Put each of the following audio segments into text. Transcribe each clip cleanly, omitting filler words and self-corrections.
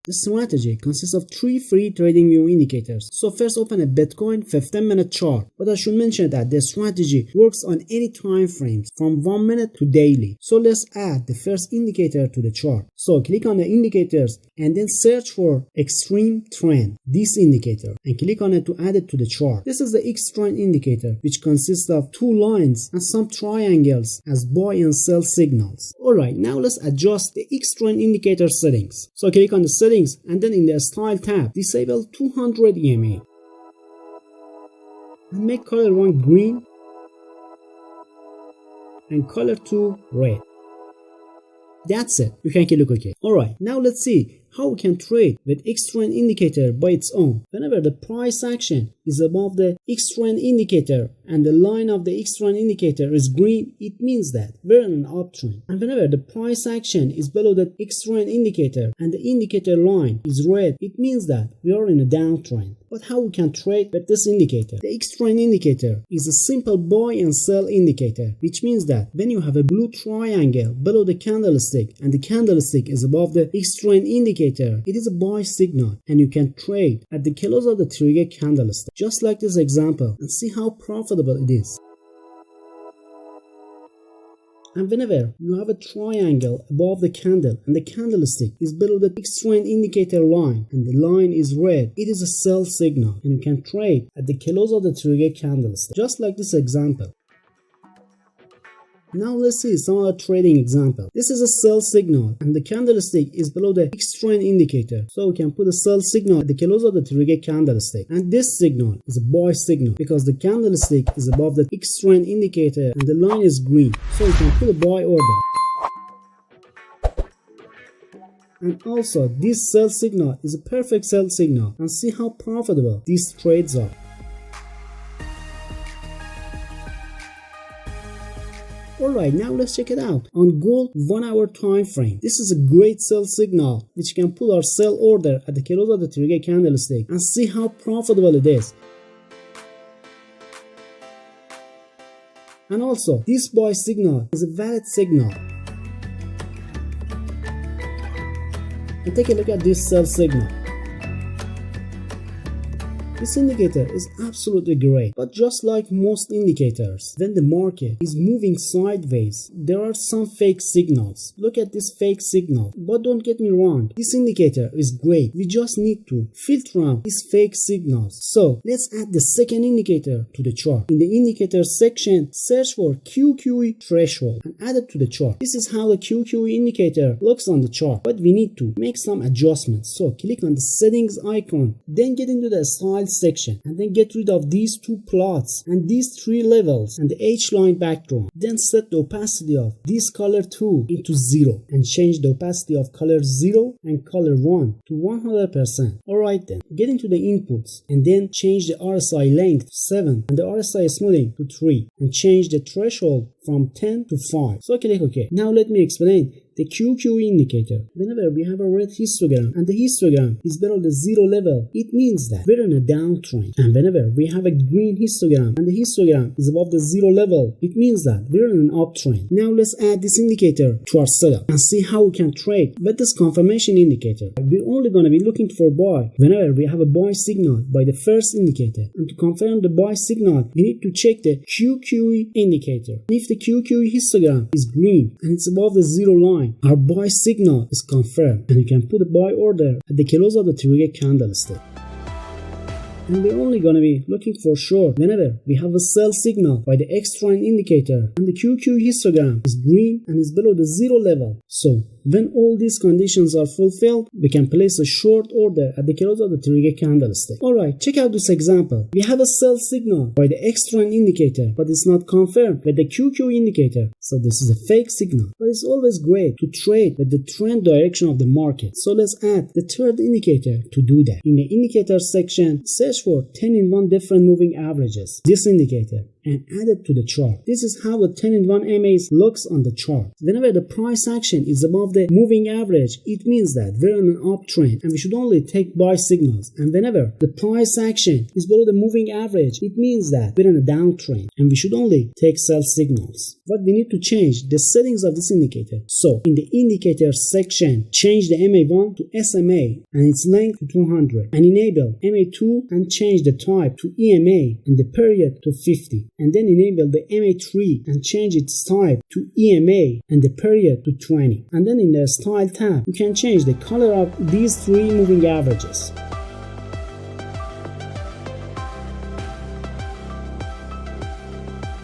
The strategy consists of 3 free trading view indicators. So first open a Bitcoin 15-minute chart. But I should mention that the strategy works on any time frames from 1 minute to daily. So let's add the first indicator to the chart. So click on the indicators and then search for extreme trend, this indicator, and click on it to add it to the chart. This is the X trend indicator, which consists of 2 lines and some triangles as buy and sell signals. Alright, now let's adjust the X trend indicator settings. So click on the settings and then in the style tab, disable 200 EMA and make color 1 green and color 2 red. That's it. You can click OK. Alright, now let's see how we can trade with X trend indicator by its own. Whenever the price action is above the X trend indicator and the line of the X trend indicator is green, it means that we're in an uptrend. And whenever the price action is below the X trend indicator and the indicator line is red, it means that we are in a downtrend. But how we can trade with this indicator? The X trend indicator is a simple buy and sell indicator, which means that when you have a blue triangle below the candlestick and the candlestick is above the X trend indicator, it is a buy signal and you can trade at the close of the trigger candlestick, just like this example, and see how profitable it is. And whenever you have a triangle above the candle and the candlestick is below the X trend indicator line and the line is red, it is a sell signal and you can trade at the close of the trigger candlestick, just like this example. Now let's see some other trading example. This is a sell signal and the candlestick is below the X trend indicator. So we can put a sell signal at the close of the trigger candlestick. And this signal is a buy signal because the candlestick is above the X trend indicator and the line is green. So we can put a buy order. And also this sell signal is a perfect sell signal, and see how profitable these trades are. Alright, now let's check it out. On gold 1 hour time frame, this is a great sell signal which can pull our sell order at the close of the trigger candlestick and see how profitable it is. And also this buy signal is a valid signal. And take a look at this sell signal. This indicator is absolutely great, but just like most indicators, when the market is moving sideways, there are some fake signals. Look at this fake signal, but don't get me wrong, this indicator is great. We just need to filter out these fake signals. So let's add the second indicator to the chart. In the indicator section, search for QQE threshold and add it to the chart. This is how the QQE indicator looks on the chart, but we need to make some adjustments. So click on the settings icon, then get into the style section and then get rid of these 2 plots and these 3 levels and the H-line background. Then set the opacity of this color 2 into 0 and change the opacity of color 0 and color 1 to 100%. Alright then, get into the inputs and then change the RSI length to 7 and the RSI smoothing to 3 and change the threshold from 10 to 5. So click OK. Now let me explain the QQE indicator. Whenever we have a red histogram and the histogram is below the 0 level, it means that we're in a downtrend. And whenever we have a green histogram and the histogram is above the 0 level, it means that we're in an uptrend. Now let's add this indicator to our setup and see how we can trade with this confirmation indicator. We're only going to be looking for buy whenever we have a buy signal by the first indicator. And to confirm the buy signal, we need to check the QQE indicator. If the QQE histogram is green and it's above the 0 line, our buy signal is confirmed and you can put a buy order at the close of the trigger candlestick. And we're only going to be looking for short whenever we have a sell signal by the X trend indicator and the QQ histogram is green and is below the 0 level. So when all these conditions are fulfilled, we can place a short order at the close of the trigger candlestick. Alright, check out this example. We have a sell signal by the X trend indicator, but it's not confirmed with the QQ indicator. So this is a fake signal. But it's always great to trade with the trend direction of the market. So let's add the third indicator to do that. In the indicator section, search for 10-in-1 different moving averages. This indicator and add it to the chart. This is how the 10-in-1 MAs looks on the chart. Whenever the price action is above the moving average, it means that we're on an uptrend and we should only take buy signals. And whenever the price action is below the moving average, it means that we're on a downtrend and we should only take sell signals. But we need to change the settings of this indicator. So in the indicator section, change the MA1 to SMA and its length to 200, and enable MA2 and change the type to EMA and the period to 50, and then enable the MA3 and change its type to EMA and the period to 20, and then in the style tab you can change the color of these three moving averages.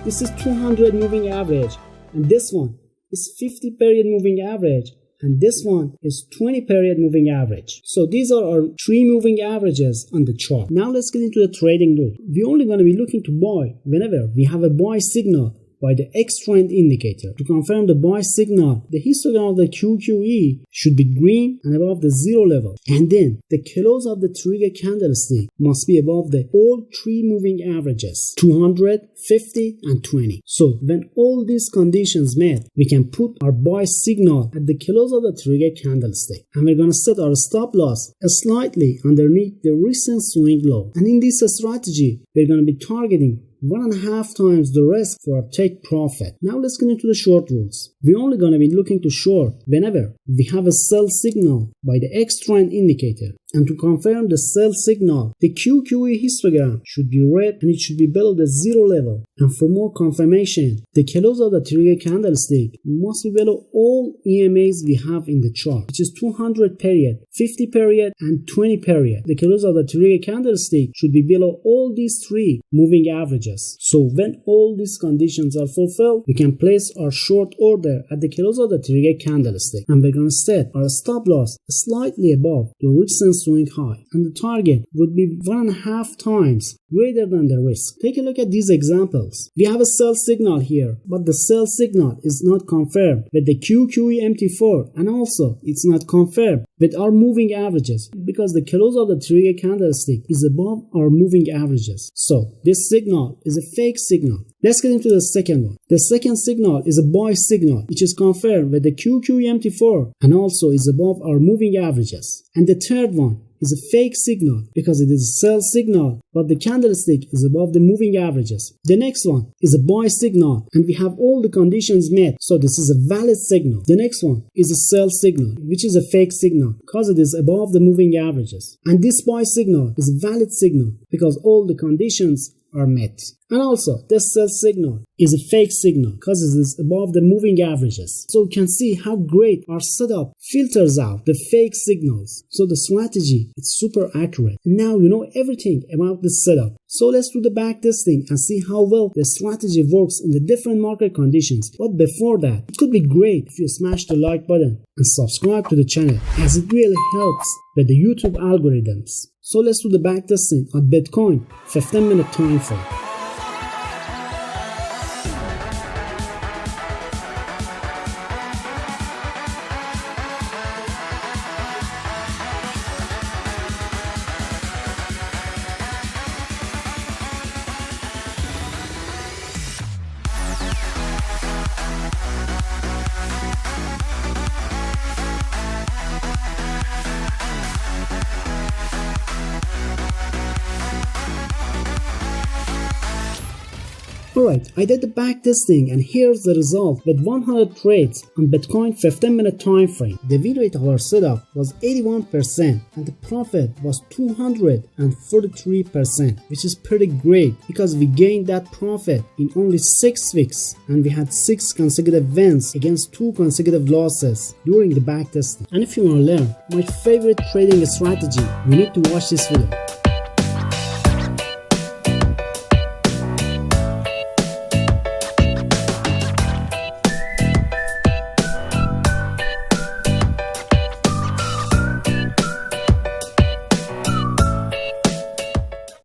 This is 200 moving average, and this one is 50 period moving average, and this one is 20 period moving average. So these are our three moving averages on the chart. Now let's get into the trading rule. We're only going to be looking to buy whenever we have a buy signal by the X-trend indicator. To confirm the buy signal, the histogram of the QQE should be green and above the zero level. And then the close of the trigger candlestick must be above the all three moving averages, 200, 50 and 20. So when all these conditions met, we can put our buy signal at the close of the trigger candlestick. And we're going to set our stop loss slightly underneath the recent swing low. And in this strategy, we're going to be targeting 1.5 times the risk for our take profit. Now let's get into the short rules. We're only going to be looking to short whenever we have a sell signal by the X-trend indicator. And to confirm the sell signal, the QQE histogram should be red and it should be below the zero level. And for more confirmation, the close of the trigger candlestick must be below all EMAs we have in the chart, which is 200 period, 50 period and 20 period. The close of the trigger candlestick should be below all these three moving averages. So when all these conditions are fulfilled, we can place our short order at the close of the trigger candlestick. And we're going to set our stop loss slightly above the recent swing high, and the target would be 1.5 times greater than the risk. Take a look at these examples. We have a sell signal here, but the sell signal is not confirmed with the QQE MT4, and also it's not confirmed with our moving averages because the close of the trigger candlestick is above our moving averages. So this signal is a fake signal. Let's get into the second one. The second signal is a buy signal, which is confirmed with the QQE MT4 and also is above our moving averages. And the third one is a fake signal because it is a sell signal, but the candlestick is above the moving averages. The next one is a buy signal and we have all the conditions met, so this is a valid signal. The next one is a sell signal, which is a fake signal because it is above the moving averages. And this buy signal is a valid signal because all the conditions are met. And also, this sell signal is a fake signal because it is above the moving averages. So you can see how great our setup filters out the fake signals. So the strategy is super accurate. And now you know everything about this setup. So let's do the backtesting and see how well the strategy works in the different market conditions. But before that, it could be great if you smash the like button and subscribe to the channel, as it really helps with the YouTube algorithms. So let's do the backtesting on Bitcoin 15-minute time frame. Alright, I did the backtesting and here's the result with 100 trades on Bitcoin 15-minute time frame. The win rate of our setup was 81% and the profit was 243%, which is pretty great because we gained that profit in only 6 weeks and we had 6 consecutive wins against 2 consecutive losses during the backtesting. And if you want to learn my favorite trading strategy, you need to watch this video.